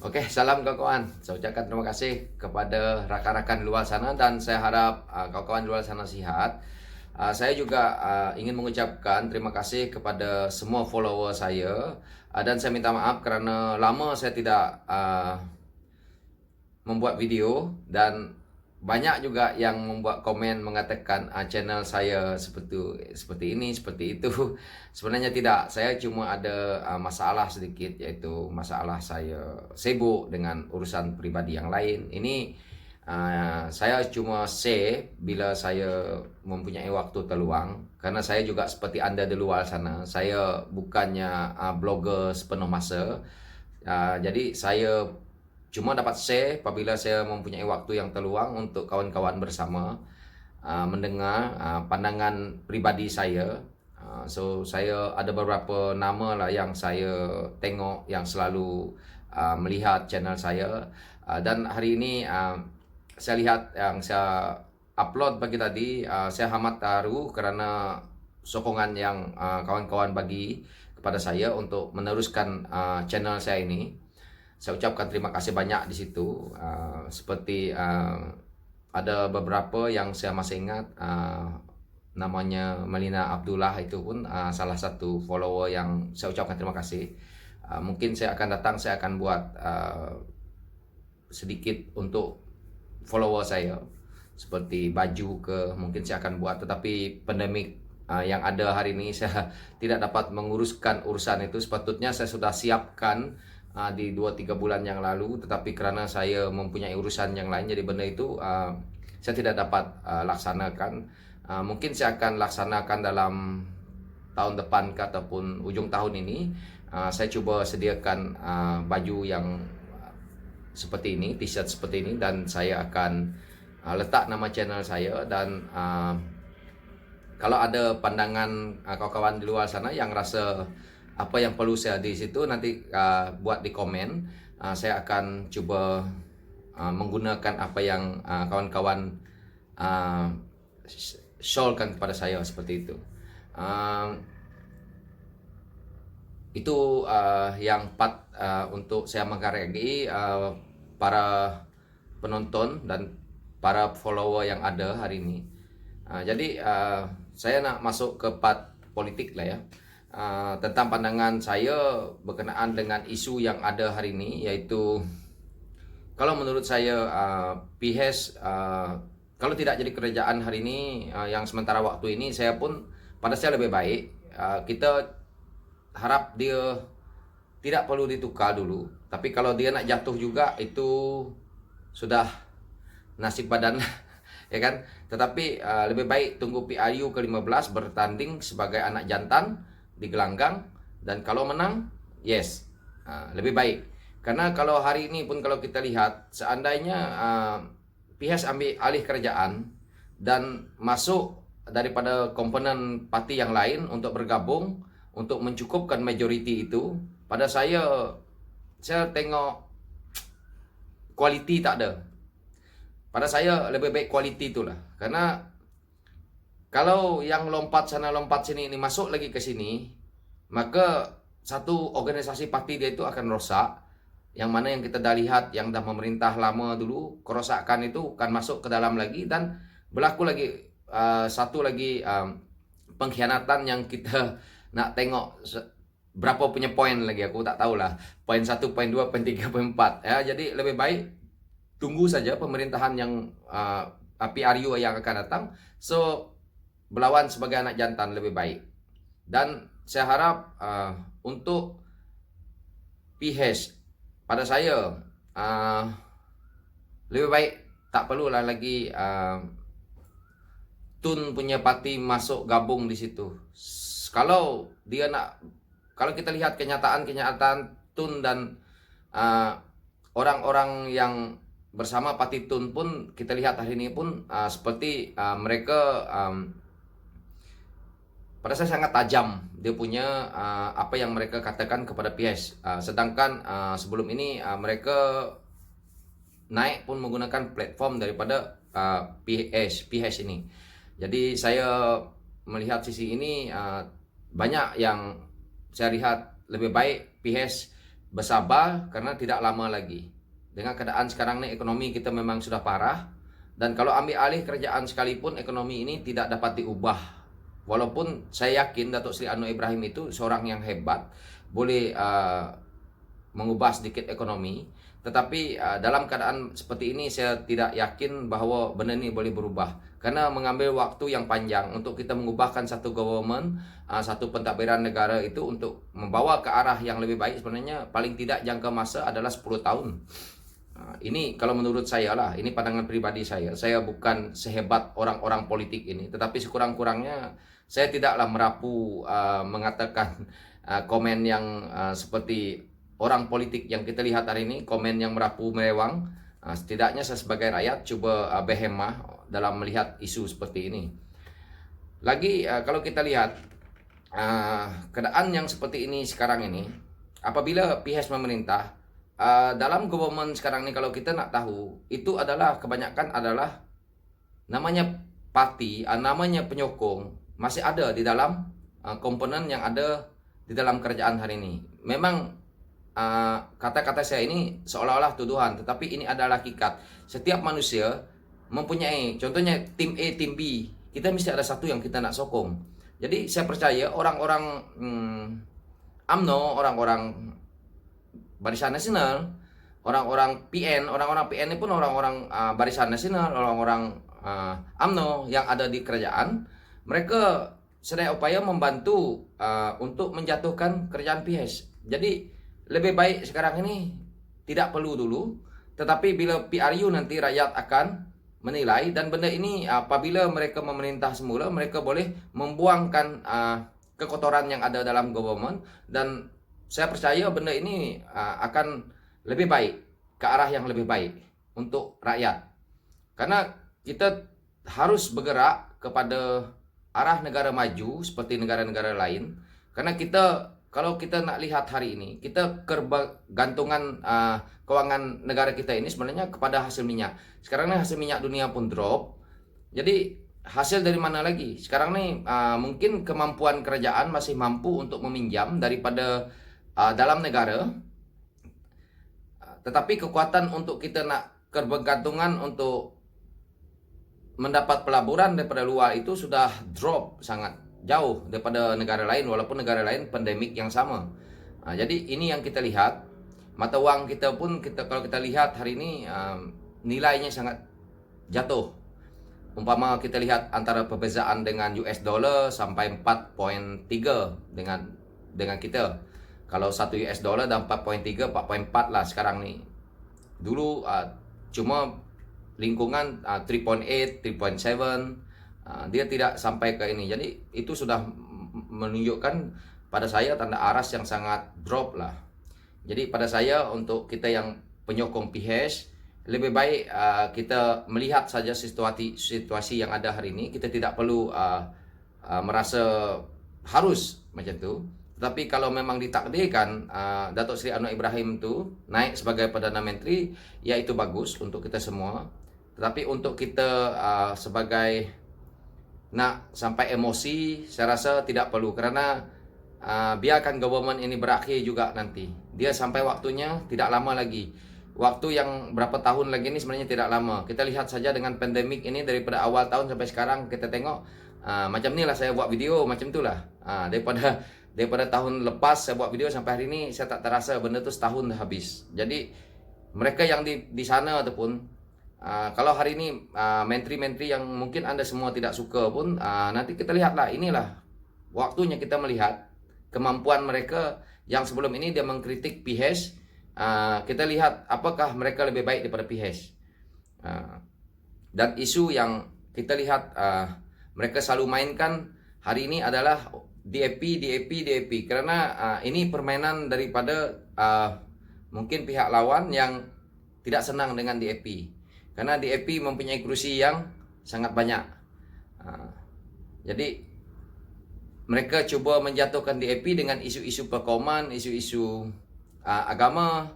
Oke, salam kawan-kawan. Saya ucapkan terima kasih kepada rakan-rakan di luar sana dan saya harap kawan-kawan di luar sana sihat. Saya juga ingin mengucapkan terima kasih kepada semua follower saya dan saya minta maaf kerana lama saya tidak membuat video dan banyak juga yang membuat komen mengatakan channel saya seperti ini, seperti itu. Sebenarnya tidak, saya cuma ada masalah sedikit, yaitu masalah saya sibuk dengan urusan pribadi yang lain. Ini saya cuma share bila saya mempunyai waktu terluang, karena saya juga seperti Anda di luar sana. Saya bukannya blogger sepenuh masa. Jadi saya cuma dapat share apabila saya mempunyai waktu yang terluang untuk kawan-kawan bersama mendengar pandangan pribadi saya. So saya ada beberapa nama lah yang saya tengok yang selalu melihat channel saya. Dan hari ini saya lihat yang saya upload pagi tadi, saya amat terharu kerana sokongan yang kawan-kawan bagi kepada saya untuk meneruskan channel saya ini. Saya ucapkan terima kasih banyak di situ. Seperti ada beberapa yang saya masih ingat, namanya Melina Abdullah, itu pun salah satu follower yang saya ucapkan terima kasih. Mungkin saya akan datang, saya akan buat sedikit untuk follower saya, seperti baju ke, mungkin saya akan buat. Tetapi pandemik yang ada hari ini, saya tidak dapat menguruskan urusan itu. Sepatutnya saya sudah siapkan di 2-3 bulan yang lalu, tetapi kerana saya mempunyai urusan yang lain, jadi benda itu saya tidak dapat laksanakan. Mungkin saya akan laksanakan dalam tahun depan ataupun ujung tahun ini. Saya cuba sediakan baju yang seperti ini, t-shirt seperti ini, dan saya akan letak nama channel saya. Dan kalau ada pandangan kawan-kawan di luar sana yang rasa apa yang perlu saya di situ, nanti buat di komen. Saya akan cuba menggunakan apa yang kawan-kawan sharekan kepada saya, seperti itu. Itu yang part untuk saya menghargai para penonton dan para follower yang ada hari ini. Jadi saya nak masuk ke part politik lah ya. Tentang pandangan saya berkenaan dengan isu yang ada hari ini, yaitu kalau menurut saya PHS kalau tidak jadi kerajaan hari ini, yang sementara waktu ini, saya pun pada saya lebih baik kita harap dia tidak perlu ditukar dulu. Tapi kalau dia nak jatuh juga, itu sudah nasib badan ya kan. Tetapi lebih baik tunggu PRU ke-15 bertanding sebagai anak jantan di gelanggang, dan kalau menang, yes, lebih baik. Karena kalau hari ini pun kalau kita lihat, seandainya PHS ambil alih kerajaan dan masuk daripada komponen parti yang lain untuk bergabung untuk mencukupkan majoriti itu, pada saya tengok kualiti tak ada. Pada saya lebih baik kualiti itulah. Karena kalau yang lompat sana lompat sini ini masuk lagi ke sini, maka satu organisasi parti dia itu akan rosak. Yang mana yang kita dah lihat, yang dah memerintah lama dulu, kerosakan itu akan masuk ke dalam lagi, dan berlaku lagi satu lagi pengkhianatan yang kita nak tengok berapa punya poin lagi, aku tak tahulah, poin 1, poin 2, poin 3, poin 4 ya. Jadi lebih baik tunggu saja pemerintahan yang PRU yang akan datang. So berlawan sebagai anak jantan lebih baik. Dan saya harap untuk PHS, pada saya lebih baik tak perlulah lagi Tun punya parti masuk gabung di situ. Kalau dia nak, kalau kita lihat kenyataan Tun dan orang-orang yang bersama parti Tun pun, kita lihat hari ini pun seperti mereka pada saya sangat tajam dia punya apa yang mereka katakan kepada PHS. Sedangkan sebelum ini mereka naik pun menggunakan platform daripada PHS ini. Jadi saya melihat sisi ini, banyak yang saya lihat lebih baik PHS bersabar karena tidak lama lagi. Dengan keadaan sekarang nih ekonomi kita memang sudah parah, dan kalau ambil alih kerajaan sekalipun ekonomi ini tidak dapat diubah. Walaupun saya yakin Datuk Seri Anwar Ibrahim itu seorang yang hebat, boleh mengubah sedikit ekonomi, tetapi dalam keadaan seperti ini saya tidak yakin bahwa benda ini boleh berubah, karena mengambil waktu yang panjang untuk kita mengubahkan satu government, satu pentadbiran negara itu untuk membawa ke arah yang lebih baik. Sebenarnya paling tidak jangka masa adalah 10 tahun. Ini kalau menurut saya lah, ini pandangan pribadi saya. Saya bukan sehebat orang-orang politik ini, tetapi sekurang-kurangnya saya tidaklah merapu mengatakan komen yang seperti orang politik yang kita lihat hari ini, komen yang merapu melewang. Setidaknya saya sebagai rakyat coba berhemah dalam melihat isu seperti ini. Lagi kalau kita lihat keadaan yang seperti ini sekarang ini, apabila pihak pemerintah dalam government sekarang ini, kalau kita nak tahu, itu adalah kebanyakan adalah namanya parti, namanya penyokong masih ada di dalam komponen yang ada di dalam kerajaan hari ini. Memang kata-kata saya ini seolah-olah tuduhan, tetapi ini adalah hakikat. Setiap manusia mempunyai, contohnya tim A, tim B, kita mesti ada satu yang kita nak sokong. Jadi saya percaya orang-orang UMNO, orang-orang Barisan Nasional, orang-orang PN ini pun orang-orang Barisan Nasional, orang-orang UMNO yang ada di kerajaan, mereka sedang upaya membantu untuk menjatuhkan kerajaan PH. Jadi lebih baik sekarang ini tidak perlu dulu, tetapi bila PRU nanti rakyat akan menilai, dan benda ini apabila mereka memerintah semula, mereka boleh membuangkan kekotoran yang ada dalam government, dan saya percaya benda ini akan lebih baik, ke arah yang lebih baik untuk rakyat. Karena kita harus bergerak kepada arah negara maju seperti negara-negara lain. Karena kalau kita nak lihat hari ini, kita kebergantungan keuangan negara kita ini sebenarnya kepada hasil minyak. Sekarang ini hasil minyak dunia pun drop. Jadi hasil dari mana lagi? Sekarang ini mungkin kemampuan kerajaan masih mampu untuk meminjam daripada dalam negara. Tetapi kekuatan untuk kita nak kebergantungan untuk mendapat pelaburan daripada luar itu sudah drop sangat jauh daripada negara lain, walaupun negara lain pandemik yang sama. Jadi ini yang kita lihat, mata wang kita pun kalau kita lihat hari ini nilainya sangat jatuh. Umpama kita lihat antara perbezaan dengan US dollar sampai 4.3 dengan kita. Kalau 1 US dollar dan 4.3, 4.4 lah sekarang nih. Dulu cuma lingkungan 3.8, 3.7, dia tidak sampai ke ini. Jadi itu sudah menunjukkan pada saya tanda aras yang sangat drop lah. Jadi pada saya, untuk kita yang penyokong PH, lebih baik kita melihat saja situasi yang ada hari ini. Kita tidak perlu merasa harus macam tu. Tapi kalau memang ditakdirkan Datuk Seri Anwar Ibrahim tu naik sebagai Perdana Menteri, ya itu bagus untuk kita semua. Tetapi untuk kita sebagai nak sampai emosi, saya rasa tidak perlu. Karena biarkan government ini berakhir juga nanti. Dia sampai waktunya tidak lama lagi. Waktu yang berapa tahun lagi ini sebenarnya tidak lama. Kita lihat saja dengan pandemik ini, daripada awal tahun sampai sekarang kita tengok macam ni lah saya buat video macam tu lah. Daripada tahun lepas saya buat video sampai hari ini, saya tak terasa benda tu setahun dah habis. Jadi mereka yang di sana ataupun kalau hari ini menteri-menteri yang mungkin anda semua tidak suka pun, nanti kita lihatlah, inilah waktunya kita melihat kemampuan mereka. Yang sebelum ini dia mengkritik PH, kita lihat apakah mereka lebih baik daripada PH. Dan isu yang kita lihat mereka selalu mainkan hari ini adalah DAP. Karena ini permainan daripada mungkin pihak lawan yang tidak senang dengan DAP. Karena DAP mempunyai kursi yang sangat banyak. Jadi mereka cuba menjatuhkan DAP dengan isu-isu perkauman, isu-isu agama.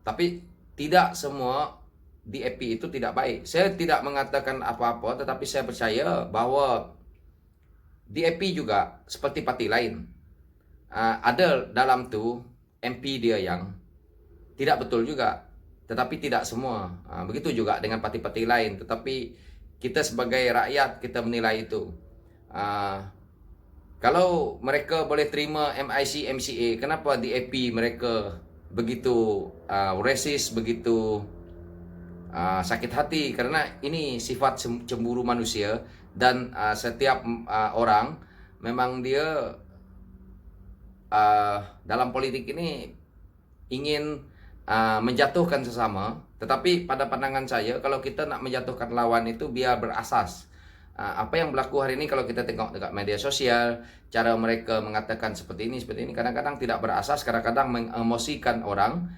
Tapi tidak semua DAP itu tidak baik. Saya tidak mengatakan apa-apa, tetapi saya percaya bahwa DAP juga seperti parti lain. Ada dalam tu MP dia yang tidak betul juga, tetapi tidak semua. Begitu juga dengan parti-parti lain, tetapi kita sebagai rakyat kita menilai itu. Kalau mereka boleh terima MIC, MCA, kenapa DAP mereka begitu racist, begitu sakit hati? Karena ini sifat cemburu manusia, dan setiap orang memang dia dalam politik ini ingin menjatuhkan sesama. Tetapi pada pandangan saya, kalau kita nak menjatuhkan lawan itu biar berasas. Apa yang berlaku hari ini kalau kita tengok dekat media sosial, cara mereka mengatakan seperti ini, kadang-kadang tidak berasas, kadang-kadang mengemosikan orang,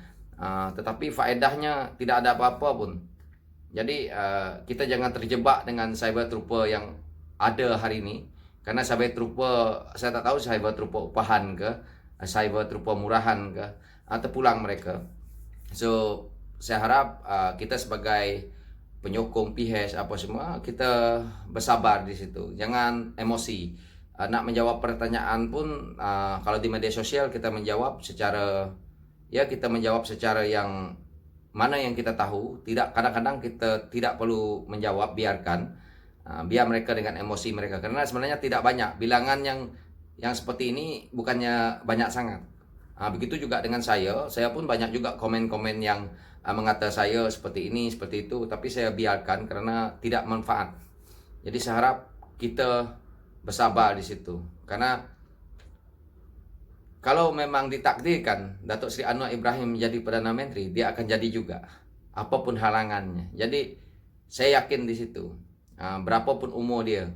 tetapi faedahnya tidak ada apa-apa pun. Jadi kita jangan terjebak dengan cyber trooper yang ada hari ini, karena cyber trooper, saya tak tahu cyber trooper upahan ke, cyber trooper murahan ke, atau pulang mereka. So saya harap kita sebagai penyokong PHS apa semua, kita bersabar di situ, jangan emosi. Nak menjawab pertanyaan pun kalau di media sosial kita menjawab secara, ya kita menjawab secara yang mana yang kita tahu. Tidak, kadang-kadang kita tidak perlu menjawab, biarkan biar mereka dengan emosi mereka, karena sebenarnya tidak banyak bilangan yang seperti ini, bukannya banyak sangat. Begitu juga dengan saya pun banyak juga komen-komen yang mengata saya seperti ini, seperti itu, tapi saya biarkan karena tidak manfaat. Jadi saya harap kita bersabar di situ, karena kalau memang ditakdirkan Datuk Seri Anwar Ibrahim menjadi Perdana Menteri, dia akan jadi juga, apapun halangannya. Jadi saya yakin di situ, berapapun umur dia,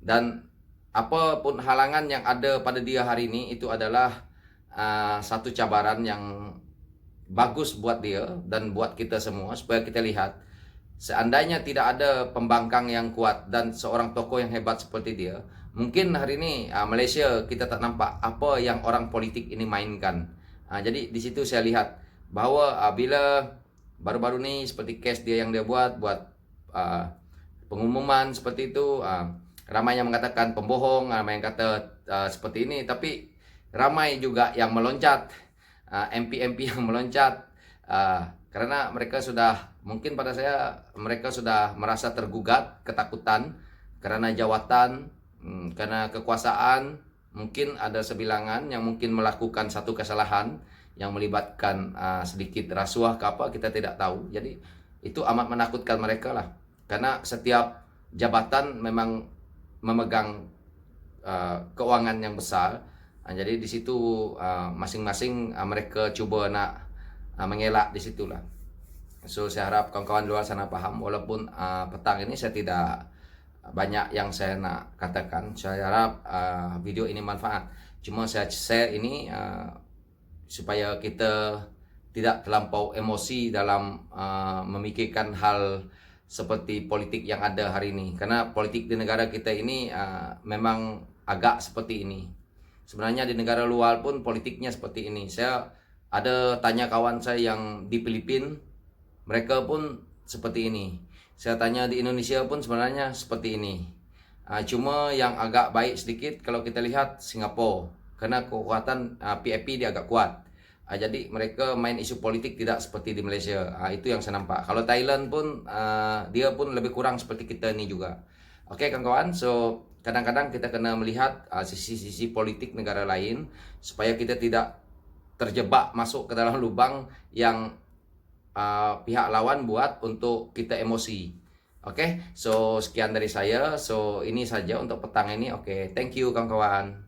dan apapun halangan yang ada pada dia hari ini, itu adalah satu cabaran yang bagus buat dia dan buat kita semua, supaya kita lihat, seandainya tidak ada pembangkang yang kuat dan seorang tokoh yang hebat seperti dia, mungkin hari ini Malaysia kita tak nampak apa yang orang politik ini mainkan. Jadi di situ saya lihat bahwa bila baru-baru ini seperti kes dia yang dia buat pengumuman seperti itu, ramai yang mengatakan pembohong, ramai yang kata seperti ini, tapi ramai juga yang meloncat, MP-MP yang meloncat, karena mereka sudah, mungkin pada saya, mereka sudah merasa tergugat, ketakutan karena jawatan, karena kekuasaan. Mungkin ada sebilangan yang mungkin melakukan satu kesalahan yang melibatkan sedikit rasuah ke apa, kita tidak tahu. Jadi itu amat menakutkan mereka lah, karena setiap jabatan memang memegang keuangan yang besar. Jadi di situ masing-masing mereka cuba nak mengelak di situlah. So saya harap kawan-kawan luar sana paham, walaupun petang ini saya tidak banyak yang saya nak katakan. Saya harap video ini manfaat. Cuma saya share ini supaya kita tidak terlampau emosi dalam memikirkan hal seperti politik yang ada hari ini. Karena politik di negara kita ini memang agak seperti ini. Sebenarnya di negara luar pun politiknya seperti ini. Saya ada tanya kawan saya yang di Filipina, mereka pun seperti ini. Saya tanya di Indonesia pun sebenarnya seperti ini. Cuma yang agak baik sedikit kalau kita lihat Singapura, karena kekuatan PAP dia agak kuat. Jadi mereka main isu politik tidak seperti di Malaysia. Itu yang saya nampak. Kalau Thailand pun dia pun lebih kurang seperti kita ini juga. Oke kawan-kawan, so kadang-kadang kita kena melihat sisi-sisi politik negara lain, supaya kita tidak terjebak masuk ke dalam lubang yang pihak lawan buat untuk kita emosi. Oke, so sekian dari saya. So ini saja untuk petang ini. Oke, thank you kawan-kawan.